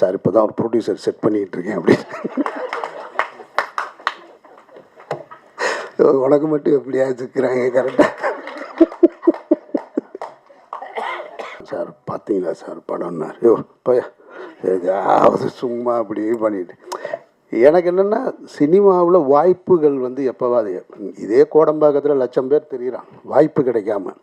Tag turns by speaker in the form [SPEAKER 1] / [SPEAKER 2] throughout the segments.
[SPEAKER 1] Sir இப்போ தான் ஒரு ப்ரொடியூசர் செட் பண்ணிகிட்டு இருக்கேன் அப்படின்னு. உனக்கு மட்டும் எப்படியா வச்சுக்கிறாங்க கரெக்டாக. சார் பார்த்தீங்களா சார் படம்னார். போய் ஏதாவது சும்மா அப்படி பண்ணிட்டு எனக்கு என்னென்னா சினிமாவில் வாய்ப்புகள் வந்து எப்போவாது இதே கோடம்பாக்கத்தில் லட்சம் பேர் தெரியுறான் வாய்ப்பு கிடைக்காம.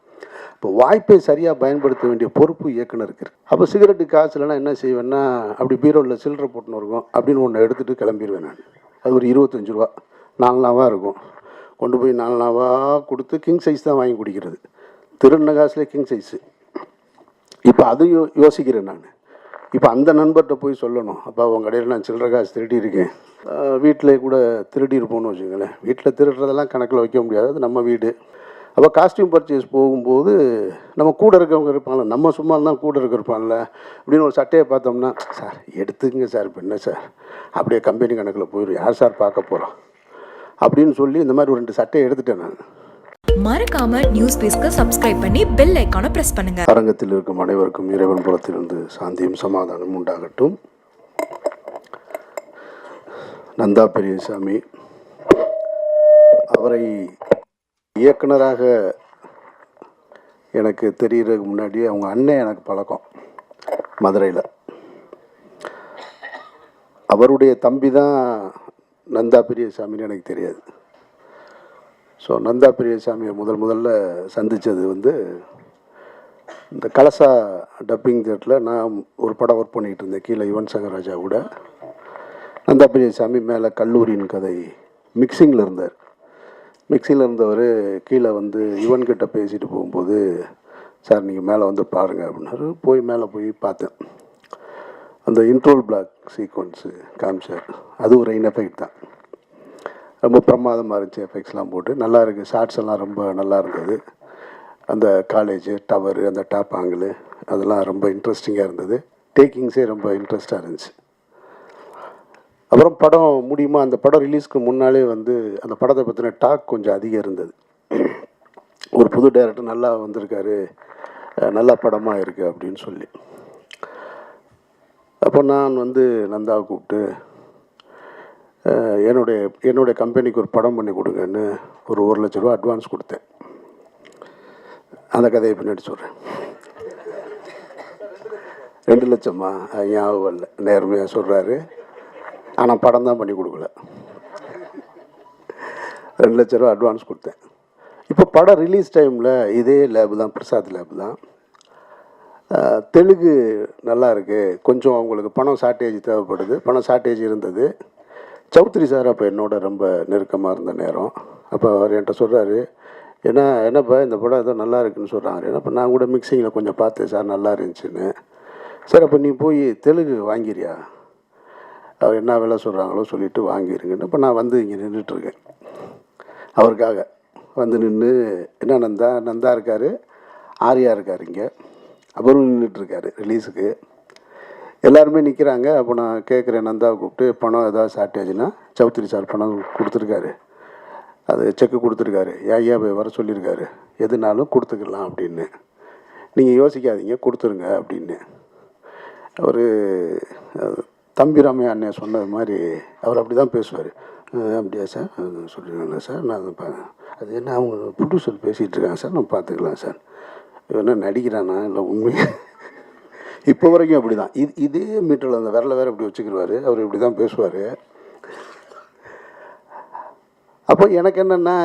[SPEAKER 1] இப்போ வாய்ப்பை சரியாக பயன்படுத்த வேண்டிய பொறுப்பு இயக்குனருக்கு இருக்குது. அப்போ சிகரெட்டு காசு இல்லைன்னா என்ன செய்வேன்னா அப்படி பீரோவில் சில்லறை போட்டுன்னு இருக்கும் அப்படின்னு ஒன்று எடுத்துகிட்டு கிளம்பிடுவேன் நான். அது ஒரு 25 ரூபா 4 நாவாக இருக்கும். கொண்டு போய் 4 நாவாக கொடுத்து கிங் சைஸ் தான் வாங்கி குடிக்கிறது. திருடின காசுலேயே கிங் சைஸு. இப்போ அதையும் யோசிக்கிறேன் நான். இப்போ அந்த நண்பர்கிட்ட போய் சொல்லணும், அப்போ உங்கள் கடையில் நான் சில்லறை காசு திருடி இருக்கேன். வீட்டில் கூட திருடி இருப்போம்னு வச்சுக்கோங்களேன். வீட்டில் திருடுறதெல்லாம் கணக்கில் வைக்க முடியாது, அது நம்ம வீடு. அப்போ காஸ்டியூம் பர்ச்சேஸ் போகும்போது நம்ம கூட இருக்கவங்க இருப்பாங்கள்ல, நம்ம சும்மா இருந்தால் கூட இருப்பாங்கள்ல அப்படின்னு ஒரு சட்டையை பார்த்தோம்னா, சார் எடுத்துங்க சார், இப்போ என்ன சார் அப்படியே கம்பெனி கணக்கில் போயிடும், யார் சார் பார்க்க போகிறோம் அப்படின்னு சொல்லி இந்த மாதிரி ஒரு 2 சட்டையை எடுத்துட்டேன் நான்.
[SPEAKER 2] மறக்காம நியூஸ் பேஸ்க்கு சப்ஸ்கிரைப் பண்ணி பெல் ஐகானை பிரஸ் பண்ணுங்க.
[SPEAKER 1] அரங்கத்தில் இருக்கும் அனைவருக்கும் இறைவன் புறத்திலிருந்து சாந்தியும் சமாதானம் உண்டாகட்டும். நந்தா பெரியசாமி அவரை இயக்குனராக எனக்கு தெரிகிறதுக்கு முன்னாடியே அவங்க அண்ணன் எனக்கு பழக்கம் மதுரையில். அவருடைய தம்பி தான் நந்தா பெரியசாமின்னு எனக்கு தெரியாது. ஸோ நந்தா பெரியசாமியை முதல்ல சந்தித்தது வந்து இந்த கலசா டப்பிங் தியேட்டரில் நான் ஒரு படம் ஒர்க் பண்ணிகிட்டு இருந்தேன். கீழே யுவன் சங்கர் ராஜா கூட. நந்தா பெரியசாமி மேலே கல்லூரியின் கதை மிக்சிங்கில் இருந்தார். மிக்சிங்கில் இருந்தவர் கீழே வந்து யுவன்கிட்ட பேசிட்டு போகும்போது, சார் நீங்கள் மேலே வந்து பாருங்கள் அப்படின்னாரு. மேலே போய் பார்த்தேன். அந்த இன்ட்ரோல் பிளாக் சீக்வன்ஸு காமிச்சார். அது ஒரு ரெயின் எஃபெக்ட் தான், ரொம்ப பிரமாதமாக இருந்துச்சு. எஃபெக்ட்ஸ்லாம் போட்டு நல்லா இருக்குது. ஷார்ட்ஸ் எல்லாம் ரொம்ப நல்லா இருந்தது. அந்த காலேஜு டவரு, அந்த டாப் ஆங்கிள் அதெல்லாம் ரொம்ப இன்ட்ரெஸ்டிங்காக இருந்தது. டேக்கிங்ஸே ரொம்ப இன்ட்ரெஸ்டாக இருந்துச்சு. அப்புறம் படம் முடியுமா, அந்த படம் ரிலீஸ்க்கு முன்னாலே வந்து அந்த படத்தை பற்றின டாக் கொஞ்சம் அதிகம் இருந்தது. ஒரு புது டைரக்டர் நல்லா வந்திருக்காரு, நல்ல படமாக இருக்குது அப்படின்னு சொல்லி. அப்போ நான் வந்து நந்தாவை கூப்பிட்டு என்னுடைய கம்பெனிக்கு ஒரு படம் பண்ணி கொடுங்கன்னு ஒரு 1 லட்ச ரூபா அட்வான்ஸ் கொடுத்தேன். அந்த கதையை பின்னாடி சொல்கிறேன். 2 லட்சமா ஞாபகம் இல்லை, நேர்மையாக சொல்கிறாரு. ஆனால் படம் தான் பண்ணி கொடுக்கல. 2 லட்ச ரூபா அட்வான்ஸ் கொடுத்தேன். இப்போ படம் ரிலீஸ் டைமில் இதே லேபு தான், பிரசாத் லேபு தான். தெலுங்கு நல்லா இருக்குது, கொஞ்சம் அவங்களுக்கு பணம் ஷார்ட்டேஜ் தேவைப்படுது. பணம் ஷார்ட்டேஜ் இருந்தது. சௌத்ரி சார் அப்போ என்னோட ரொம்ப நெருக்கமாக இருந்த நேரம். அப்போ அவர் என்கிட்ட சொல்கிறாரு, என்னப்பா இந்த படம் ஏதோ நல்லா இருக்குன்னு சொல்கிறாங்க. அப்போ நான் கூட மிக்சிங்கில் கொஞ்சம் பார்த்தேன் சார், நல்லா இருந்துச்சுன்னு. சார் அப்போ நீ போய் தெலுங்கு வாங்கிறியா, அவர் என்ன வேலை சொல்கிறாங்களோ சொல்லிவிட்டு வாங்கிருங்கன்னு. இப்போ நான் வந்து இங்கே நின்றுட்டுருக்கேன் அவருக்காக. வந்து நின்று என்ன நந்தா இருக்கார், ஆர்யா இருக்கார் இங்கே, அவரும் நின்றுட்டுருக்காரு ரிலீஸுக்கு. எல்லாருமே நிற்கிறாங்க. அப்போ நான் கேட்குறேன் நந்தாவை கூப்பிட்டு, பணம் ஏதாவது ஷார்ட்டேஜ்னா, சௌத்ரி சார் பணம் கொடுத்துருக்காரு, அது செக்கு கொடுத்துருக்காரு, ஐயா போய் வர சொல்லியிருக்காரு, எதுனாலும் கொடுத்துக்கலாம் அப்படின்னு, நீங்கள் யோசிக்காதீங்க கொடுத்துருங்க அப்படின்னு. அவர் தம்பிராமையா அண்ணன் சொன்னது மாதிரி அவர் அப்படி தான் பேசுவார். அப்படியா சார் சொல்லிடுங்களா சார், நான் அது என்ன அவங்க ப்ரொடியூசர் பேசிகிட்டு இருக்காங்க சார், நான் பார்த்துக்கலாம் சார். என்ன நடிக்கிறானா இல்லை உண்மையாக இப்போ வரைக்கும் அப்படி தான். இதே மீட்டரில் அந்த விரலை வேறு இப்படி வச்சுக்கிடுவார். அவர் இப்படி தான் பேசுவார். அப்போ எனக்கு என்னென்னா,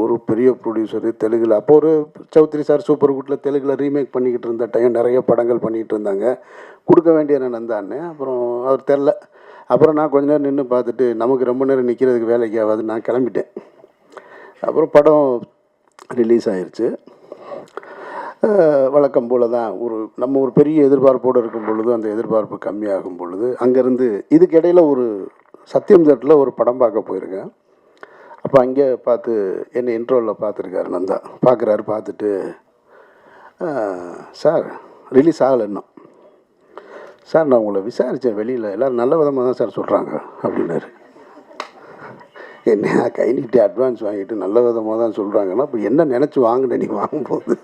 [SPEAKER 1] ஒரு பெரிய ப்ரொடியூசரு தெலுங்கில், அப்போ ஒரு சௌத்ரி சார் சூப்பர் குட்டில் தெலுங்கில் ரீமேக் பண்ணிக்கிட்டு இருந்த டைம், நிறைய படங்கள் பண்ணிக்கிட்டு இருந்தாங்க. கொடுக்க வேண்டிய நான் நந்தான்னு. அப்புறம் அவர் தெரில. அப்புறம் நான் கொஞ்ச நேரம் நின்று பார்த்துட்டு, நமக்கு ரொம்ப நேரம் நிற்கிறதுக்கு வேலைக்கு ஆகாது, நான் கிளம்பிட்டேன். அப்புறம் படம் ரிலீஸ் ஆயிடுச்சு. வழக்கம் போல் தான் நம்ம ஒரு பெரிய எதிர்பார்ப்போடு இருக்கும் பொழுது அந்த எதிர்பார்ப்பு கம்மியாகும் பொழுது அங்கேருந்து இதுக்கு இடையில் ஒரு சத்தியம் தேட்டரில் ஒரு படம் பார்க்க போயிருக்கேன். அப்போ அங்கே பார்த்து என்னை இன்ட்ரோவில் பார்த்துருக்காரு நந்தா. பார்க்குறாரு. பார்த்துட்டு, சார் ரிலீஸ் ஆகலை இன்னும் சார், நான் உங்களை விசாரித்தேன் வெளியில், எல்லோரும் நல்ல விதமாக தான் சார் சொல்கிறாங்க அப்படின்னாரு. என்ன கை நீட்டி அட்வான்ஸ் வாங்கிட்டு நல்ல விதமாக தான் சொல்கிறாங்கன்னா, இப்போ என்ன நினச்சி வாங்கினேன் நீ வாங்கும்போது?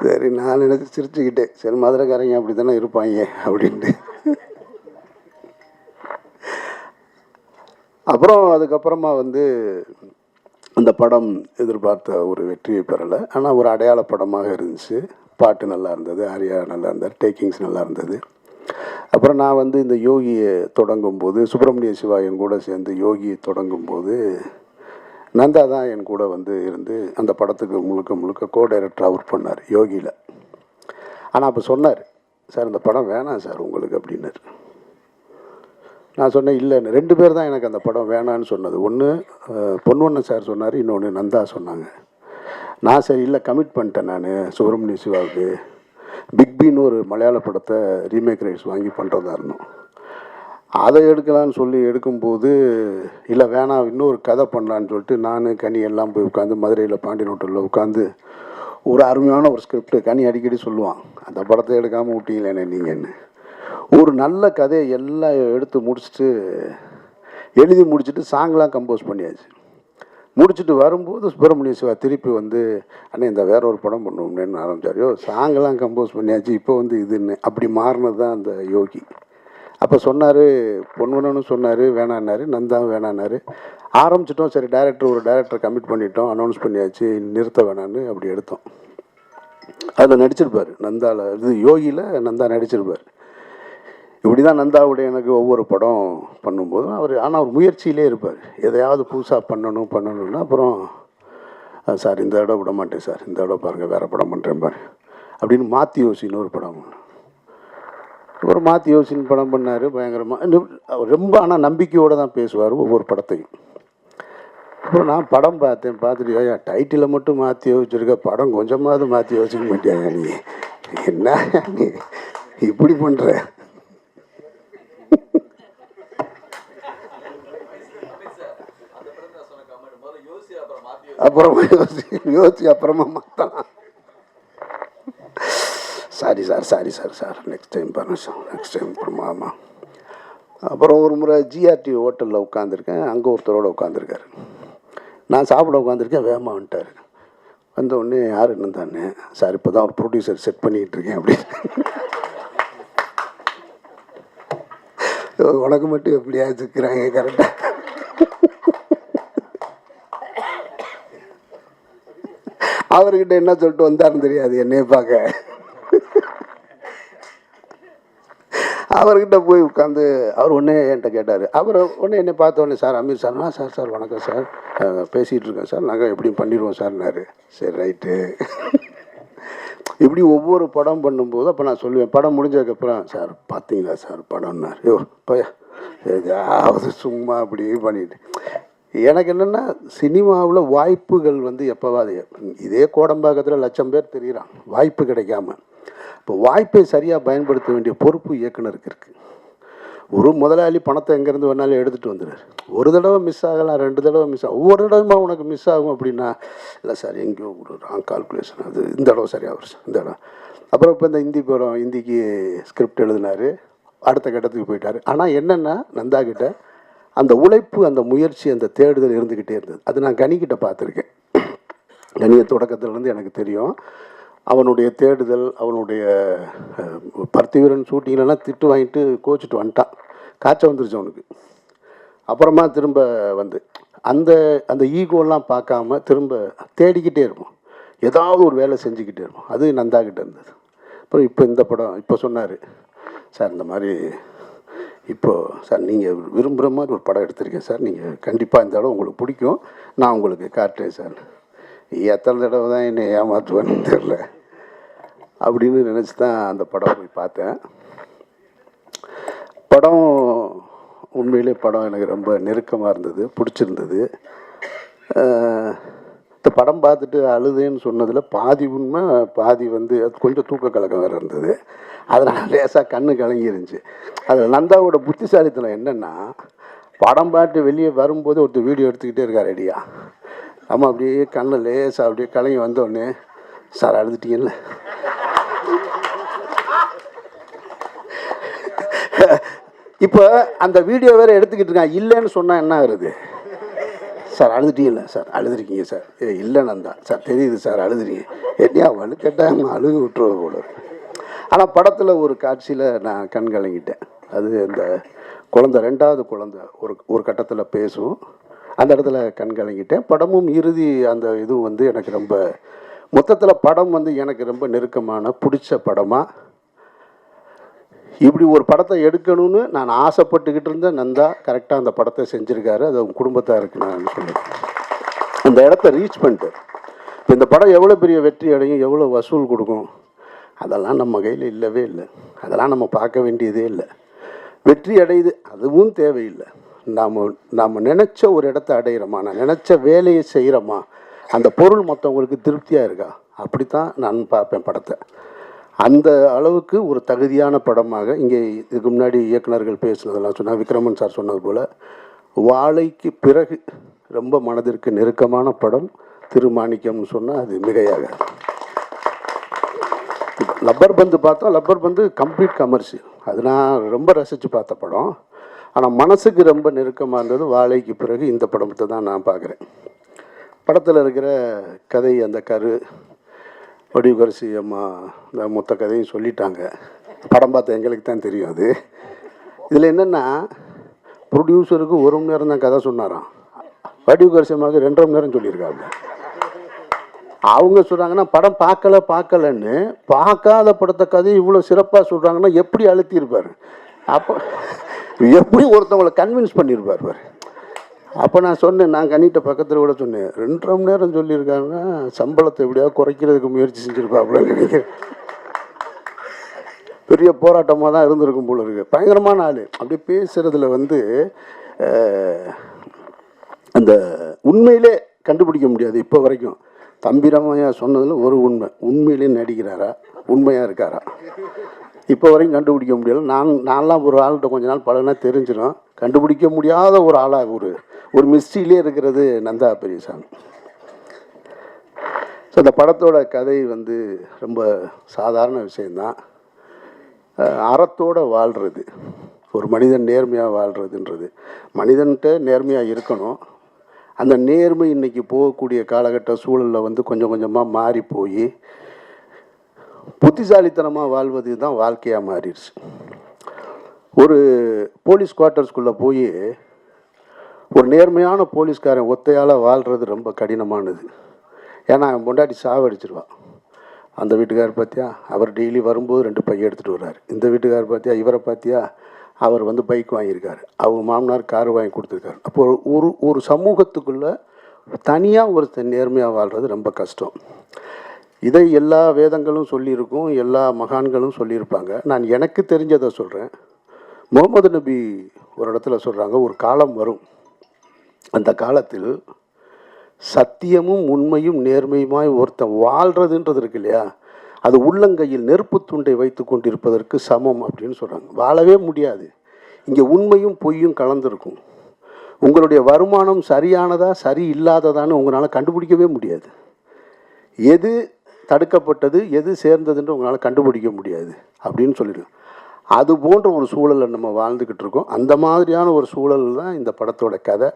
[SPEAKER 1] சரி சரி நான் நினச்சி சிரிச்சுக்கிட்டேன், சரி மதுரைக்காரங்க அப்படி தானே இருப்பாங்க அப்படின்ட்டு. அப்புறம் அதுக்கப்புறமா வந்து அந்த படம் எதிர்பார்த்த ஒரு வெற்றியை பெறலை. ஆனால் ஒரு அடையாள படமாக இருந்துச்சு. பாட்டு நல்லா இருந்தது, ஆர்யா நல்லா இருந்தார், டேக்கிங்ஸ் நல்லா இருந்தது. அப்புறம் நான் வந்து இந்த யோகியை தொடங்கும்போது, சுப்பிரமணிய சிவா என் கூட சேர்ந்து யோகியை தொடங்கும்போது நந்தா தான் என் கூட வந்து இருந்து அந்த படத்துக்கு முழுக்க முழுக்க கோ டைரக்டராக ஒர்க் பண்ணார் யோகியில். ஆனால் அப்போ சொன்னார், சார் இந்த படம் வேணாம் சார் உங்களுக்கு அப்படின்னாரு. நான் சொன்னேன் இல்லைன்னு. 2 பேர் தான் எனக்கு அந்த படம் வேணான்னு சொன்னது. ஒன்று பொன்வண்ணன் சார் சொன்னார், இன்னொன்று நந்தா சொன்னாங்க. நான் சரி இல்லை கமிட் பண்ணிட்டேன் நான் சுப்பிரமணிய சிவாவுக்கு. பிக் பின்னு ஒரு மலையாள படத்தை ரீமேக் ரைட்ஸ் வாங்கி பண்ணுறதா இருந்தோம். அதை எடுக்கலான்னு சொல்லி எடுக்கும்போது இல்லை வேணாம் இன்னொரு கதை பண்ணலான்னு சொல்லிட்டு நான் கனி எல்லாம் போய் உட்காந்து மதுரையில் பாண்டியன் ஹோட்டலில் உட்காந்து ஒரு அருமையான ஒரு ஸ்கிரிப்ட் கனி அடிக்கடி சொல்லுவான், அந்த படத்தை எடுக்காமல் விட்டீங்களேண்ணே நீங்கன்னு. ஒரு நல்ல கதையை எல்லாம் எடுத்து முடிச்சுட்டு எழுதி முடிச்சுட்டு சாங்லாம் கம்போஸ் பண்ணியாச்சு. முடிச்சுட்டு வரும்போது சுப்பிரமணிய சிவா திருப்பி வந்து அண்ணே இந்த வேற ஒரு படம் பண்ணுவோம்னு ஆரம்பித்தார். சாங்கெல்லாம் கம்போஸ் பண்ணியாச்சு, இப்போ வந்து இதுன்னு அப்படி மாறினது தான் அந்த யோகி. அப்போ சொன்னார், பொன்வனனும் சொன்னார் வேணான்னாரு, நந்தாவும் வேணான்னாரு. ஆரம்பிச்சிட்டோம், சரி ஒரு டைரக்டரை கமிட் பண்ணிட்டோம், அனௌன்ஸ் பண்ணியாச்சு, நிறுத்த வேணான்னு அப்படி எடுத்தோம். அதில் நடிச்சிருப்பார் நந்தாவில், இது யோகியில் நந்தா நடிச்சிருப்பார். இப்படி தான் நந்தாவுடைய எனக்கு ஒவ்வொரு படம் பண்ணும்போதும் ஆனால் அவர் முயற்சியிலே இருப்பார், எதையாவது புதுசாக பண்ணணும்னா அப்புறம் சார் இந்த தடவை விட மாட்டேன் சார், இந்த தடவை பாருங்கள் வேறு படம் பண்ணுறேன் பாரு அப்படின்னு மாற்றி யோசின்னு ஒரு படம். அப்புறம் மாற்றி யோசின்னு படம் பண்ணார் பயங்கரமாக. ரொம்ப ஆனால் நம்பிக்கையோடு தான் பேசுவார் ஒவ்வொரு படத்தையும். அப்புறம் நான் படம் பார்த்துட்டு ஐயா டைட்டிலை மட்டும் மாற்றி யோசிச்சிருக்க, படம் கொஞ்சமாவது மாற்றி யோசிக்க மாட்டியாங்க நீ, என்ன நீ இப்படி பண்ணுற. அப்புறமா யோசி அப்புறமா மாற்றலாம். சாரி சார் நெக்ஸ்ட் டைம் பாருங்கள் சார், நெக்ஸ்ட் டைம் அப்புறமா. அப்புறம் ஒரு முறை ஜிஆர்டி ஹோட்டலில் உட்காந்துருக்கேன், அங்கே ஒருத்தரோட உட்காந்துருக்காரு. நான் சாப்பிட உட்காந்துருக்கேன், வேகமாக வந்துட்டார். வந்த உடனே யார் என்ன தானே சார் இப்போ தான் ஒரு ப்ரொடியூசர் செட் பண்ணிகிட்டு இருக்கேன் அப்படின்னு. உனக்கு மட்டும் எப்படியா வச்சுக்கிறாங்க கரெக்டாக. அவர்கிட்ட என்ன சொல்லிட்டு வந்தாருன்னு தெரியாது, என்னைய பார்க்க. அவர்கிட்ட போய் உட்காந்து அவர் ஒன்றே என்கிட்ட கேட்டார். அவர் ஒன்று என்னை பார்த்த உடனே சார் அமீர் சார்னா சார் வணக்கம் சார், பேசிகிட்டு இருக்கேன் சார், நாங்கள் எப்படியும் பண்ணிடுவோம் சார்னாரு. சரி ரைட்டு. இப்படி ஒவ்வொரு படம் பண்ணும்போது அப்போ நான் சொல்லுவேன், படம் முடிஞ்சதுக்கப்புறம் சார் பார்த்தீங்களா சார் படம்னார். பையா ஏதாவது சும்மா அப்படி பண்ணிட்டு. எனக்கு என்னென்னா சினிமாவில் வாய்ப்புகள் வந்து எப்போவாது, இதே கோடம்பாக்கத்தில் 1,00,000 பேர் தெரிகிறான் வாய்ப்பு கிடைக்காம. இப்போ வாய்ப்பை சரியாக பயன்படுத்த வேண்டிய பொறுப்பு இயக்குனருக்கு இருக்குது. ஒரு முதலாளி பணத்தை எங்கேருந்து வேணாலும் எடுத்துகிட்டு வந்துடுறாரு. ஒரு தடவை மிஸ் ஆகலாம், 2 தடவை மிஸ் ஆகும், ஒவ்வொரு தடவைமா உனக்கு மிஸ் ஆகும் அப்படின்னா இல்லை சார் எங்கேயோ ஒரு ராங் கால்குலேஷன், அது இந்த தடவை சரியாக இந்த தடவை. அப்புறம் இப்போ இந்த ஹிந்தி படம், ஹிந்திக்கு ஸ்கிரிப்ட் எழுதினார், அடுத்த கட்டத்துக்கு போயிட்டார். ஆனால் என்னென்னா நந்தா கிட்ட அந்த உழைப்பு, அந்த முயற்சி, அந்த தேடுதல் இருந்துக்கிட்டே இருந்தது. அது நான் கனிக்கிட்ட பார்த்துருக்கேன். கனியை தொடக்கத்துலேருந்து எனக்கு தெரியும். அவனுடைய தேடுதல், அவனுடைய பர்த்திவீரன் ஷூட்டிங்லாம் திட்டு வாங்கிட்டு கோச்சிட்டு வந்துட்டான், காய்ச்சல் வந்துருச்சு அவனுக்கு. அப்புறமா திரும்ப வந்து அந்த ஈகோலாம் பார்க்காம திரும்ப தேடிக்கிட்டே இருப்போம், ஏதாவது ஒரு வேலை செஞ்சுக்கிட்டே இருப்போம். அது நந்தாக்கிட்ட இருந்தது. அப்புறம் இப்போ இந்த படம் இப்போ சொன்னார் சார், இந்த மாதிரி இப்போது சார் நீங்கள் விரும்புகிற மாதிரி ஒரு படம் எடுத்திருக்கேன் சார், நீங்கள் கண்டிப்பாக இந்த தடவை உங்களுக்கு பிடிக்கும், நான் உங்களுக்கு காட்டுறேன் சார். எத்தனை தடவை தான் என்னை ஏமாற்றுவேன்னு தெரில அப்படின்னு நினச்சி தான் அந்த படம் போய் பார்த்தேன். படம் உண்மையிலே படம் எனக்கு ரொம்ப நெருக்கமாக இருந்தது, பிடிச்சிருந்தது. இந்த படம் பார்த்துட்டு அழுதுன்னு சொன்னதில் பாதி உண்மை, பாதி வந்து அது கொஞ்சம் தூக்க கலக்கம் வேறு இருந்தது. அதனால் லேசாக கண்ணு கலங்கிருந்துச்சு. அதில் நந்தாவோட புத்திசாலித்தனம் என்னென்னா, படம் பார்த்து வெளியே வரும்போது ஒருத்தர் வீடியோ எடுத்துக்கிட்டே இருக்கார் ரெடியா. நம்ம அப்படியே கண்ணில் லேசாக அப்படியே கலங்கி வந்தோடனே சார் அழுதுட்டீங்கல்ல. இப்போ அந்த வீடியோ வேறு எடுத்துக்கிட்டு இருக்கான், இல்லைன்னு சொன்னால் என்ன ஆகுது, சார் அழுதுட்டீங்களா சார்? அழுதுருக்கீங்க சார். இல்லை நந்தா சார், தெரியுது சார் அழுதுறீங்க. என்னையா வலு கேட்டால் அழுகு விட்டுருவ போல. ஆனால் படத்தில் ஒரு காட்சியில் நான் கண் கலங்கிட்டேன். அது இந்த குழந்தை, 2வது குழந்தை ஒரு கட்டத்தில் பேசும். அந்த இடத்துல கண் கலங்கிட்டேன். படமும் இறுதி அந்த இது வந்து எனக்கு ரொம்ப, மொத்தத்தில் படம் வந்து எனக்கு ரொம்ப நெருக்கமான பிடிச்ச படமாக, இப்படி ஒரு படத்தை எடுக்கணும்னு நான் ஆசைப்பட்டுக்கிட்டு இருந்தேன். நந்தா கரெக்டாக அந்த படத்தை செஞ்சுருக்காரு. அது அவங்க குடும்பத்தாருக்கு நான் சொல்லுவேன். அந்த இடத்த ரீச் பண்ணிட்டு இந்த படம் எவ்வளோ பெரிய வெற்றி அடையும், எவ்வளோ வசூல் கொடுக்கும், அதெல்லாம் நம்ம கையில் இல்லவே இல்லை. அதெல்லாம் நம்ம பார்க்க வேண்டியதே இல்லை. வெற்றி அடையுது, அதுவும் தேவையில்லை. நாம் நினச்ச ஒரு இடத்த அடையிறோமா, நான் நினச்ச வேலையை செய்கிறோமா, அந்த பொருள் மற்றவங்களுக்கு திருப்தியாக இருக்கா, அப்படித்தான் நான் பார்ப்பேன் படத்தை. அந்த அளவுக்கு ஒரு தகுதியான படமாக இங்கே இதுக்கு முன்னாடி இயக்குநர்கள் பேசுனதெல்லாம் சொன்னால், விக்ரமன் சார் சொன்னது போல் வாழைக்கு பிறகு ரொம்ப மனதிற்கு நெருக்கமான படம் திருமாணிக்கம்னு சொன்னால் அது மிகையாக. லப்பர் பந்து பார்த்தா, லப்பர் பந்து கம்ப்ளீட் கமர்ஷியல், அது நான் ரொம்ப ரசித்து பார்த்த படம். ஆனால் மனசுக்கு ரொம்ப நெருக்கமாக இருந்தது வாழைக்கு பிறகு இந்த படத்தை தான் நான் பார்க்குறேன். படத்தில் இருக்கிற கதை, அந்த வடிவுகரசி அம்மா இந்த மொத்த கதையும் சொல்லிட்டாங்க. படம் பார்த்த எங்களுக்கு தான் தெரியும். அது இதில் என்னென்னா, ப்ரொடியூசருக்கு 1 மணி நேரம் தான் கதை சொன்னாராம், வடிவுகரசி அம்மாவுக்கு 2.5 மணி நேரம் சொல்லியிருக்காங்க. அவங்க சொல்கிறாங்கன்னா படம் பார்க்கலன்னு, பார்க்காத படத்தை கதை இவ்வளோ சிறப்பாக சொல்கிறாங்கன்னா எப்படி அழுத்தியிருப்பார், அப்போ எப்படி ஒருத்தவங்களை கன்வின்ஸ் பண்ணியிருப்பார் பாரு. அப்போ நான் சொன்னேன், நான் கண்ணிட்ட பக்கத்தில் கூட சொன்னேன், 2.5 மணி நேரம் சொல்லியிருக்காங்கன்னா சம்பளத்தை எப்படியாவது குறைக்கிறதுக்கு முயற்சி செஞ்சுருப்பாப்புல நினைக்கிறேன். பெரிய போராட்டமாக தான் இருந்திருக்கும் போல இருக்குது. பயங்கரமான ஆள். அப்படியே பேசுகிறதுல வந்து அந்த உண்மையிலே கண்டுபிடிக்க முடியாது. இப்போ வரைக்கும் தம்பிராமையா சொன்னதில் ஒரு உண்மையிலே நடிக்கிறாரா, உண்மையாக இருக்காரா, இப்போ வரைக்கும் கண்டுபிடிக்க முடியலை. நான்லாம் ஒரு ஆள்கிட்ட கொஞ்ச நாள் பழகினா தெரிஞ்சிடும். கண்டுபிடிக்க முடியாத ஒரு ஆளாக ஒரு மிஸ்ட்ரியிலே இருக்கிறது நந்தா பெரியசாமி. ஸோ அந்த படத்தோட கதை வந்து ரொம்ப சாதாரண விஷயந்தான். அறத்தோடு வாழ்கிறது, ஒரு மனிதன் நேர்மையாக வாழ்கிறதுன்றது, மனிதன்கிட்ட நேர்மையாக இருக்கணும். அந்த நேர்மை இன்றைக்கி போகக்கூடிய காலகட்ட சூழலில் வந்து கொஞ்சம் கொஞ்சமாக மாறி போய் புத்திசாலித்தனமாக வாழ்வது தான் வாழ்க்கையாக மாறிடுச்சு. ஒரு போலீஸ் குவார்ட்டர்ஸ்குள்ளே போய் ஒரு நேர்மையான போலீஸ்காரன் ஒத்தையால் வாழ்கிறது ரொம்ப கடினமானது. ஏன்னா அவன் பொண்டாட்டி சாவடிச்சிருவான். அந்த வீட்டுக்காரர் பார்த்தியா, அவர் டெய்லி வரும்போது 2 பையன் எடுத்துகிட்டு வர்றாரு. இந்த வீட்டுக்காரர் பார்த்தியா, இவரை பார்த்தியா, அவர் வந்து பைக் வாங்கியிருக்காரு, அவங்க மாமனார் கார் வாங்கி கொடுத்துருக்காரு. அப்போ ஒரு சமூகத்துக்குள்ளே தனியாக ஒரு நேர்மையாக வாழ்கிறது ரொம்ப கஷ்டம். இதை எல்லா வேதங்களும் சொல்லியிருக்கும், எல்லா மகான்களும் சொல்லியிருப்பாங்க. நான் எனக்கு தெரிஞ்சதை சொல்கிறேன். முகமது நபி ஒரு இடத்துல சொல்கிறாங்க, ஒரு காலம் வரும், அந்த காலத்தில் சத்தியமும் உண்மையும் நேர்மையுமாய் ஒருத்தன் வாழ்கிறதுன்றது இருக்கு இல்லையா, அது உள்ளங்கையில் நெருப்பு துண்டை வைத்து கொண்டிருப்பதற்கு சமம் அப்படின்னு சொல்கிறாங்க. வாழவே முடியாது. இங்கே உண்மையும் பொய்யும் கலந்துருக்கும். உங்களுடைய வருமானம் சரியானதா சரி இல்லாததான்னு உங்களால் கண்டுபிடிக்கவே முடியாது. எது தடுக்கப்பட்டது எது சேர்ந்ததுன்னு உங்களால் கண்டுபிடிக்க முடியாது அப்படின்னு சொல்லிடுவோம். அது போன்ற ஒரு சூழலில் நம்ம வாழ்ந்துக்கிட்டு இருக்கோம். அந்த மாதிரியான ஒரு சூழல் தான் இந்த படத்தோட கதை.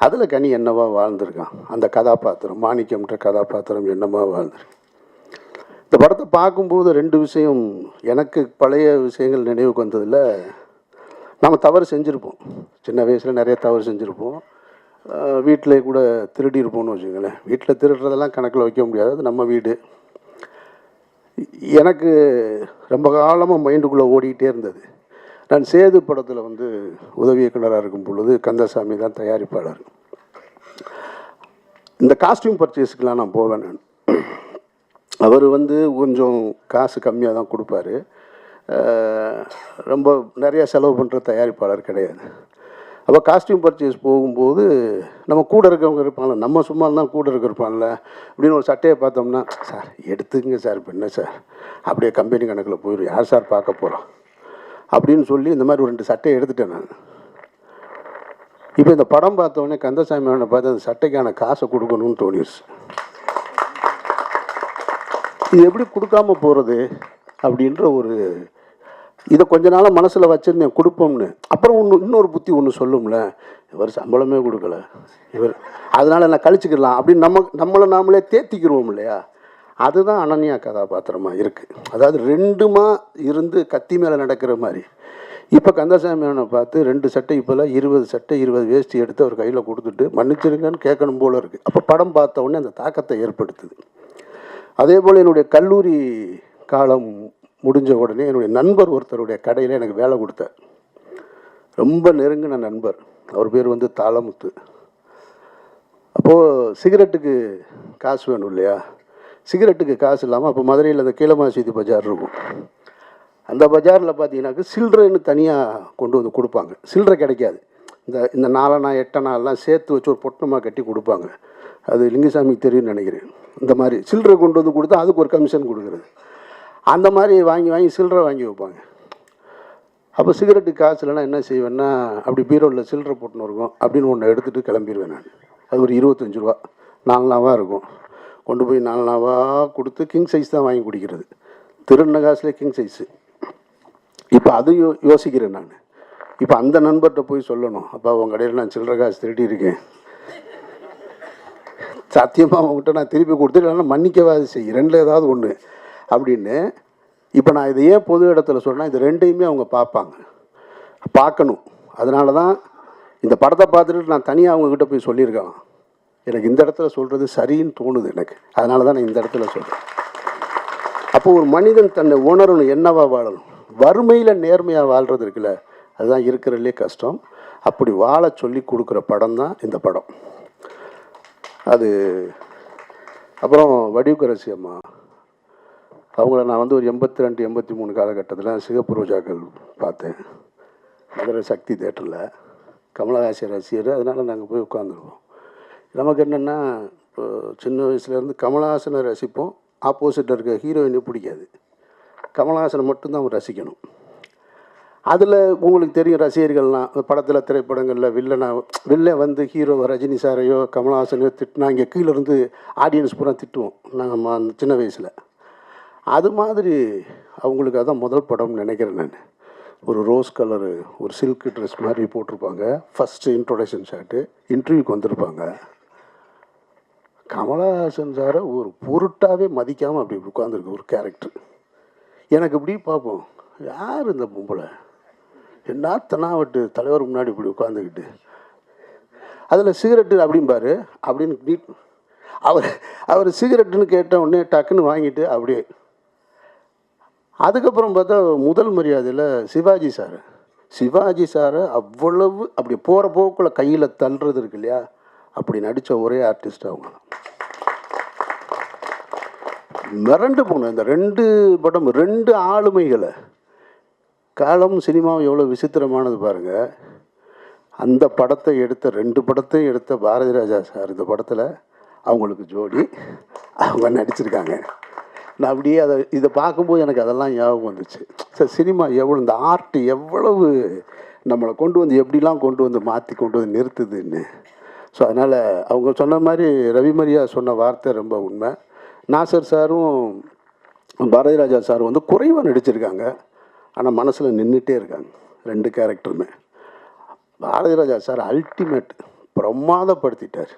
[SPEAKER 1] அதில் கனி என்னவா வாழ்ந்திருக்கான், அந்த கதாபாத்திரம் மாணிக்கம்ன்ற கதாபாத்திரம் என்னவா வாழ்ந்திருக்கு. இந்த படத்தை பார்க்கும்போது 2 விஷயம் எனக்கு பழைய விஷயங்கள் நினைவுக்கு வந்ததில், நம்ம தவறு செஞ்சுருப்போம், சின்ன வயசில் நிறைய தவறு செஞ்சுருப்போம். வீட்டில் கூட திருடி இருப்போம்னு வச்சுக்கோங்களேன். வீட்டில் திருடுறதெல்லாம் கணக்கில் வைக்க முடியாது, அது நம்ம வீடு. எனக்கு ரொம்ப காலமாக மைண்டுக்குள்ளே ஓடிக்கிட்டே இருந்தது. நான் சேது படத்தில் வந்து உதவி இயக்குனராக இருக்கும் பொழுது கந்தசாமி தான் தயாரிப்பாளர். இந்த காஸ்டியூம் பர்ச்சேஸுக்கெலாம் நான் போவேன். நான் அவர் வந்து கொஞ்சம் காசு கம்மியாக தான் கொடுப்பாரு. ரொம்ப நிறையா செலவு பண்ணுற தயாரிப்பாளர் கிடையாது. அப்போ காஸ்டியூம் பர்ச்சேஸ் போகும்போது நம்ம கூட இருக்கவங்க இருப்பாங்கள்ல, நம்ம சும்மா தான் கூட இருப்பான்ல அப்படின்னு ஒரு சட்டையை பார்த்தோம்னா, சார் எடுத்துங்க சார், இப்போ என்ன சார் அப்படியே கம்பெனி கணக்கில் போயிடும், யார் சார் பார்க்க போகிறோம் அப்படின்னு சொல்லி இந்த மாதிரி ஒரு 2 சட்டையை எடுத்துட்டேன் நான். இப்போ இந்த படம் பார்த்தோன்னே கந்தசாமி அவனை பார்த்து அந்த சட்டைக்கான காசை கொடுக்கணும்னு தோணிடுச்சு. இது எப்படி கொடுக்காம போகிறது அப்படின்ற ஒரு இதை கொஞ்ச நாளாக மனசில் வச்சுருந்தேன் கொடுப்போம்னு. அப்புறம் இன்னொரு புத்தி ஒன்று சொல்லும்ல, இவர் சம்பளமே கொடுக்கல, இவர் அதனால் நான் கழிச்சுக்கலாம் அப்படின்னு நம்மளை நாமளே தேத்திக்கிடுவோம் இல்லையா? அதுதான் அனன்யா கதாபாத்திரமாக இருக்குது. அதாவது ரெண்டுமா இருந்து கத்தி மேலே நடக்கிற மாதிரி. இப்போ கந்தசாமி அவனை பார்த்து 2 சட்டை இப்போல்லாம் 20 சட்டை 20 வேஷ்டி எடுத்து அவர் கையில் கொடுத்துட்டு மன்னிச்சிருங்கன்னு கேட்கணும் போல இருக்குது. அப்போ படம் பார்த்த உடனே அந்த தாக்கத்தை ஏற்படுத்துது. அதே போல் என்னுடைய கல்லூரி காலம் முடிஞ்ச உடனே என்னுடைய நண்பர் ஒருத்தருடைய கடையில் எனக்கு வேலை கொடுத்தார். ரொம்ப நெருங்கின நண்பர். அவர் பேர் வந்து தாளமுத்து. அப்போது சிகரெட்டுக்கு காசு வேணும் இல்லையா? சிகரெட்டுக்கு காசு இல்லாமல் அப்போ மதுரையில் அந்த கீழமாசீதி பஜார் இருக்கும். அந்த பஜாரில் பார்த்தீங்கன்னாக்க சில்லறைன்னு தனியாக கொண்டு வந்து கொடுப்பாங்க. சில்லறை கிடைக்காது. இந்த 4 8 எல்லாம் சேர்த்து வச்சு ஒரு பொட்டமாக கட்டி கொடுப்பாங்க. அது லிங்குசாமிக்கு தெரியும்னு நினைக்கிறேன். இந்த மாதிரி சில்லறை கொண்டு வந்து கொடுத்தா அதுக்கு ஒரு கமிஷன் கொடுக்குறது. அந்த மாதிரி வாங்கி சில்லறை வாங்கி வைப்பாங்க. அப்போ சிகரெட்டுக்கு காசு இல்லைன்னா என்ன செய்வேன்னா, அப்படி பீரோவில் சில்லறை போட்டுன்னு இருக்கும் அப்படின்னு ஒன்று எடுத்துகிட்டு கிளம்பிடுவேன் நான். அது ஒரு 25 ரூபா 4 நாவாக இருக்கும். கொண்டு போய் 4 நாவாக கொடுத்து கிங் சைஸ் தான் வாங்கி குடிக்கிறது. திருந காசுலேயே கிங் சைஸு. இப்போ அதையும் யோசிக்கிறேன் நான். இப்போ அந்த நண்பர்கிட்ட போய் சொல்லணும், அப்போ அவங்க கடையில் நான் சில்லறை காசு திருடி இருக்கேன், சத்தியமாக அவங்ககிட்ட நான் திருப்பி கொடுத்துட்டு இல்லைன்னா மன்னிக்கவாது செய், 2ல் ஏதாவது ஒன்று அப்படின்னு. இப்போ நான் இதை ஏன் பொது இடத்துல சொன்னால், இது 2யுமே அவங்க பார்க்கணும். அதனால தான் இந்த படத்தை பார்த்துட்டு நான் தனியாக அவங்கக்கிட்ட போய் சொல்லியிருக்கேன். எனக்கு இந்த இடத்துல சொல்கிறது சரின்னு தோணுது எனக்கு. அதனால தான் நான் இந்த இடத்துல சொல்கிறேன். அப்போ ஒரு மனிதன் தன்னை உணரணும், என்னவா வாழணும். வறுமையில் நேர்மையாக வாழ்கிறது இருக்குல்ல, அதுதான் இருக்கிறதுலே கஷ்டம். அப்படி வாழ சொல்லி கொடுக்குற படம் தான் இந்த படம். அது அப்புறம் வடிவுக்கரசி அம்மா அவங்கள நான் வந்து ஒரு 82 83 காலகட்டத்தில் சிகப்பு ரோஜாக்கள் பார்த்தேன் மதுரை சக்தி தேட்டரில். கமலஹாசன் ரசிகர், அதனால் நாங்கள் போய் உட்காந்துருவோம். நமக்கு என்னென்னா, இப்போ சின்ன வயசுலேருந்து கமலஹாசனை ரசிப்போம். ஆப்போசிட்டில் இருக்க ஹீரோயினே பிடிக்காது, கமலஹாசனை மட்டும்தான் ரசிக்கணும். அதில் உங்களுக்கு தெரியும் ரசிகர்கள்லாம் படத்தில் திரைப்படங்களில் வில்லன் வந்து ஹீரோவை ரஜினி சாரையோ கமலஹாசனையோ திட்டினா இங்கே கீழே இருந்து ஆடியன்ஸ் பூரா திட்டுவோம் நாங்கள் அந்த சின்ன வயசில். அது மாதிரி அவங்களுக்கு அதான் முதல் படம்னு நினைக்கிறேன் நான். ஒரு ரோஸ் கலரு ஒரு சில்க் ட்ரெஸ் மாதிரி போட்டிருப்பாங்க. ஃபஸ்ட்டு இன்ட்ரோடக்ஷன் ஷாட்டு, இன்டர்வியூக்கு வந்திருப்பாங்க. கமலஹாசன் சாரை ஒரு பொருட்டாகவே மதிக்காமல் அப்படி உட்காந்துருக்கு ஒரு கேரக்டர். எனக்கு இப்படி பார்ப்போம், யார் இந்த பொம்பளை, என்ன தனாவட்டு தலைவர் முன்னாடி இப்படி உட்காந்துக்கிட்டு அதில் சிகரெட்டு அப்படிம்பாரு அப்படின்னு அவர் சிகரெட்டுன்னு கேட்ட உடனே டக்குன்னு வாங்கிட்டு அப்படியே. அதுக்கப்புறம் பார்த்தா முதல் மரியாதையில் சிவாஜி சாரை அவ்வளவு அப்படி போகிற போக்கில் கையில் தள்ளுறது இருக்கு இல்லையா, அப்படி நடித்த ஒரே ஆர்டிஸ்ட் அவங்க. மிரண்டு போனேன். இந்த 2 படம் 2 ஆளுமைகளை. காலம் சினிமாவும் எவ்வளோ விசித்திரமானது பாருங்கள். அந்த படத்தை எடுத்த 2 படத்தையும் எடுத்த பாரதி ராஜா சார் இந்த படத்தில் அவங்களுக்கு ஜோடி அவங்க நடிச்சிருக்காங்க. நான் அப்படியே இதை பார்க்கும்போது எனக்கு அதெல்லாம் ஞாபகம் வந்துச்சு. சார் சினிமா எவ்வளோ, இந்த ஆர்ட் எவ்வளவு நம்மளை கொண்டு வந்து எப்படிலாம் கொண்டு வந்து மாற்றி கொண்டு வந்து நிறுத்துதுன்னு. ஸோ அதனால் அவங்க சொன்ன மாதிரி ரவிமரியா சொன்ன வார்த்தை ரொம்ப உண்மை. நாசர் சாரும் பாரதி ராஜா சாரும் வந்து குறைவாக நடிச்சிருக்காங்க, ஆனால் மனசில் நின்றுட்டே இருக்காங்க 2 கேரக்டருமே. Bharathi Raja sir ultimate, பிரமாதப்படுத்திட்டார்.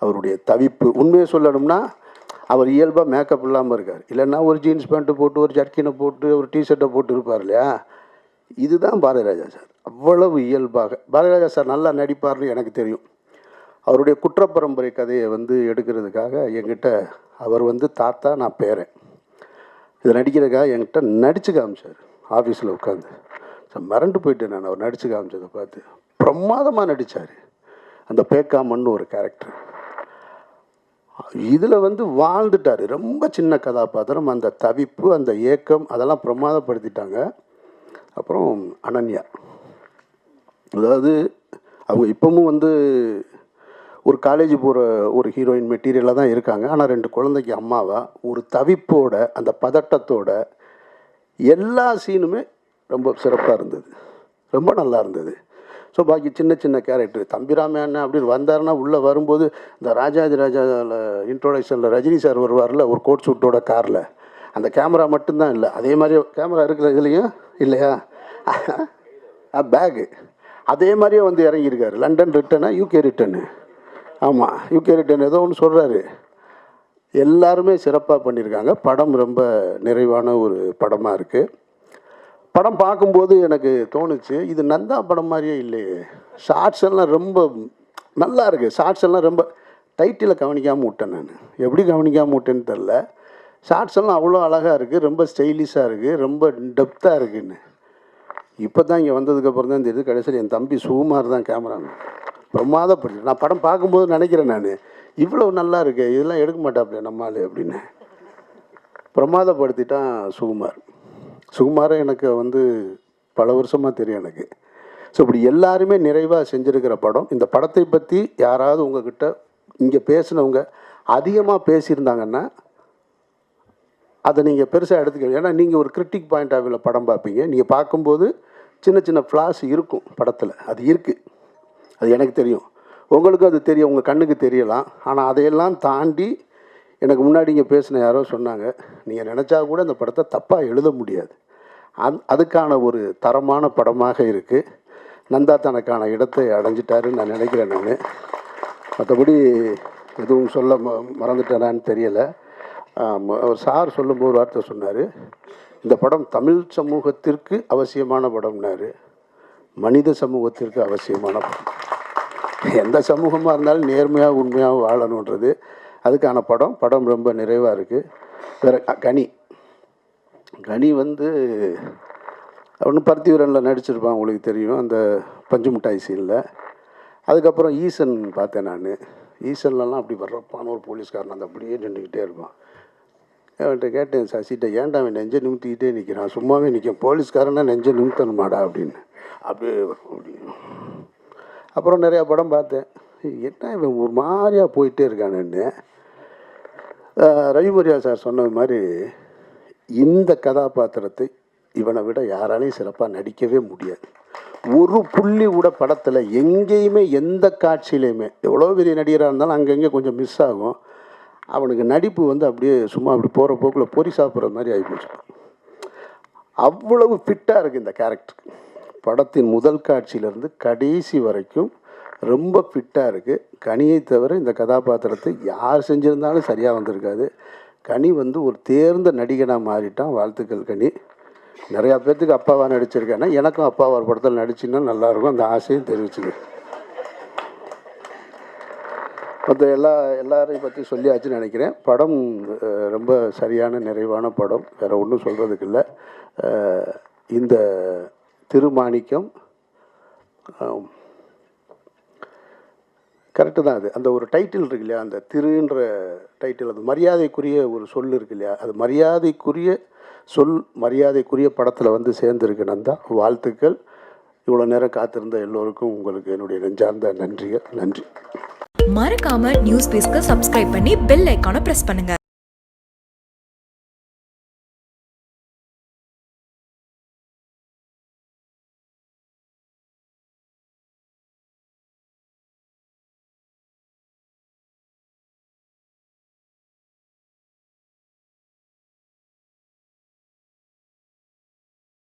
[SPEAKER 1] அவருடைய தவிப்பு உண்மையை சொல்லணும்னா, அவர் இயல்பாக மேக்கப் இல்லாமல் இருக்கார். இல்லைன்னா ஒரு ஜீன்ஸ் பேண்ட்டு போட்டு ஒரு ஜர்க்கினை போட்டு ஒரு டிஷர்ட்டை போட்டு இருப்பார் இல்லையா. இதுதான் பாரதி ராஜா சார். அவ்வளவு இயல்பாக பாரதி ராஜா சார் நல்லா நடிப்பார்னு எனக்கு தெரியும். அவருடைய குற்றப்பரம்பரை கதையை வந்து எடுக்கிறதுக்காக என்கிட்ட அவர் வந்து தாத்தா நான் பேரன் இதை நடிக்கிறதுக்காக என்கிட்ட நடித்து காமிச்சார் ஆஃபீஸில் உட்காந்து. மிரண்டு போயிட்டேன் நான் அவர் நடித்து காமிச்சதை பார்த்து. பிரமாதமாக நடித்தார். அந்த பேக்காமன்னு ஒரு கேரக்டர் இதில் வந்து வாழ்ந்துட்டார். ரொம்ப சின்ன கதாபாத்திரம், அந்த தவிப்பு அந்த ஏக்கம் அதெல்லாம் பிரமாதப்படுத்திட்டாங்க. அப்புறம் அனன்யா, அதாவது அவங்க இப்போவும் வந்து ஒரு காலேஜ் போகிற ஒரு ஹீரோயின் மெட்டீரியலாக தான் இருக்காங்க. ஆனால் 2 குழந்தைக்கு அம்மாவா ஒரு தவிப்போட அந்த பதட்டத்தோட எல்லா சீனுமே ரொம்ப சிறப்பாக இருந்தது, ரொம்ப நல்லா இருந்தது. ஸோ பாக்கி சின்ன சின்ன கேரக்டர் தம்பிராமன் அப்படின்னு வந்தாருன்னா உள்ளே வரும்போது இந்த ராஜாதி ராஜாவில் இன்ட்ரோடக்ஷனில் ரஜினி சார் வருவார்ல ஒரு கோட் சூட்டோட காரில், அந்த கேமரா மட்டும்தான் இல்லை, அதே மாதிரி கேமரா இருக்கிற இதுலேயும் இல்லையா பேகு அதே மாதிரியே வந்து இறங்கியிருக்காரு. லண்டன் ரிட்டனா யூகே ரிட்டனு, ஆமாம் யூகே ரிட்டன் ஏதோ ஒன்று சொல்கிறாரு. எல்லாருமே சிறப்பாக பண்ணியிருக்காங்க. படம் ரொம்ப நிறைவான ஒரு படமாக இருக்குது. படம் பார்க்கும்போது எனக்கு தோணுச்சு, இது நந்தா படம் மாதிரியே இல்லையே. ஷார்ட்ஸ் எல்லாம் ரொம்ப நல்லா இருக்குது. ஷார்ட்ஸ் எல்லாம் ரொம்ப டைட்டிலை கவனிக்காமல் விட்டேன் நான். எப்படி கவனிக்காமல் விட்டேன்னு தெரில. ஷார்ட்ஸ் எல்லாம் அவ்வளோ அழகாக இருக்குது, ரொம்ப ஸ்டைலிஷாக இருக்குது, ரொம்ப டெப்த்தாக இருக்குன்னு. இப்போ தான் இங்கே வந்ததுக்கப்புறம் தான் தெரியுது. கடைசியில் என் தம்பி சுகுமார் தான் கேமராமேன். பிரமாதப்பட்டு நான் படம் பார்க்கும்போது நினைக்கிறேன், நான் இவ்வளோ நல்லா இருக்கு, இதெல்லாம் எடுக்க மாட்டாப்ல நம்மால் அப்படின்னு. பிரமாதப்படுத்திட்டான் சுகுமார். சுகுமாரை எனக்கு வந்து பல வருஷமாக தெரியும் எனக்கு. ஸோ இப்படி எல்லாருமே நிறைவாக செஞ்சுருக்கிற படம். இந்த படத்தை பற்றி யாராவது உங்ககிட்ட இங்கே பேசினவங்க அதிகமாக பேசியிருந்தாங்கன்னா அதை நீங்கள் பெருசாக எடுத்துக்க. ஏன்னா நீங்கள் ஒரு கிரிட்டிக் பாயிண்ட் ஆஃப் வியூவில் படம் பார்ப்பீங்க. நீங்கள் பார்க்கும்போது சின்ன சின்ன ஃப்ளாஸ் இருக்கும் படத்தில், அது இருக்குது, அது எனக்கு தெரியும், உங்களுக்கும் அது தெரியும், உங்கள் கண்ணுக்கு தெரியலாம். ஆனால் அதையெல்லாம் தாண்டி எனக்கு முன்னாடி இங்கே பேசின யாரோ சொன்னாங்க, நீங்கள் நினச்சா கூட இந்த படத்தை தப்பாக எழுத முடியாது. அதுக்கான ஒரு தரமான படமாக இருக்குது. நந்தா தனக்கான இடத்தை அடைஞ்சிட்டாருன்னு நான் நினைக்கிறேன். நான் மற்றபடி எதுவும் சொல்ல மறந்துட்டேனான்னு தெரியலை. அவர் சார் சொல்லும்போது ஒரு வார்த்தை சொன்னார், இந்த படம் தமிழ் சமூகத்திற்கு அவசியமான படம்னாரு. மனித சமூகத்திற்கு அவசியமான படம். எந்த சமூகமாக இருந்தாலும் நேர்மையாக உண்மையாக வாழணுன்றது அதுக்கான படம். படம் ரொம்ப நிறைவாக இருக்குது. வேறு கனி வந்து ஒன்று பருத்திவீரனில் நடிச்சிருப்பான், உங்களுக்கு தெரியும், அந்த பஞ்சு மிட்டாய் சீனில். அதுக்கப்புறம் ஈசன் பார்த்தேன் நான். ஈசன்லலாம் அப்படி வர்றப்பான ஒரு போலீஸ்காரன் அந்த அப்படியே நின்றுக்கிட்டே இருப்பான். அவன்கிட்ட கேட்டேன், சசிட்ட, ஏன்டா அவன் நெஞ்சை நிமித்திக்கிட்டே நிற்கிறான், சும்மாவே நிற்கும், போலீஸ்காரனா நெஞ்சை நிமித்தணுமாடா அப்படின்னு. அப்படியே அப்புறம் நிறையா படம் பார்த்தேன். என்ன இவன் ஒரு மாதிரியாக போயிட்டே இருக்கானுன்னு. ரவிமரியா சார் சொன்னது மாதிரி இந்த கதாபாத்திரத்தை இவனை விட யாராலையும் சிறப்பாக நடிக்கவே முடியாது. ஒரு புள்ளி கூட படத்தில் எங்கேயுமே எந்த காட்சியிலையுமே எவ்வளோ பெரிய நடிகராக இருந்தாலும் அங்கங்கே கொஞ்சம் மிஸ் ஆகும். அவனுக்கு நடிப்பு வந்து அப்படியே சும்மா அப்படி போகிற போக்கில் பொறி சாப்பிட்ற மாதிரி ஆகிப்போச்சு. அவ்வளவு ஃபிட்டாக இருக்குது இந்த கேரக்டர். படத்தின் முதல் காட்சியிலேருந்து கடைசி வரைக்கும் ரொம்ப ஃபிட்டாக இருக்குது. கனியை தவிர இந்த கதாபாத்திரத்தை யார் செஞ்சுருந்தாலும் சரியாக வந்திருக்காது. கனி வந்து ஒரு தேர்ந்த நடிகனாக மாறிட்டான். வாழ்த்துக்கள் கனி. நிறையா பேர்த்துக்கு அப்பாவாக நடிச்சிருக்கேன்னா எனக்கும் அப்பா ஒரு படத்தில் நடிச்சுன்னா நல்லாயிருக்கும், அந்த ஆசையும் தெரிவிச்சுங்க. மற்ற எல்லாரையும் பற்றி சொல்லியாச்சுன்னு நினைக்கிறேன். படம் ரொம்ப சரியான நிறைவான படம், வேறு ஒன்றும் சொல்கிறதுக்கு இல்லை. இந்த திருமாணிக்கம் கரெக்டு தான். அது அந்த ஒரு டைட்டில் இருக்கு இல்லையா, அந்த திருன்ற டைட்டில், அது மரியாதைக்குரிய ஒரு சொல் இருக்கு இல்லையா, அது மரியாதைக்குரிய சொல், மரியாதைக்குரிய படத்தில் வந்து சேர்ந்துருக்கு நந்தா. வாழ்த்துக்கள். இவ்வளோ நேரம் காத்திருந்த எல்லோருக்கும் உங்களுக்கு என்னுடைய நெஞ்சார்ந்த நன்றிகள். நன்றி.
[SPEAKER 2] மறக்காம நியூஸ் பேஸ்க்கு சப்ஸ்கிரைப் பண்ணி பெல் ஐக்கானை பிரஸ் பண்ணுங்க.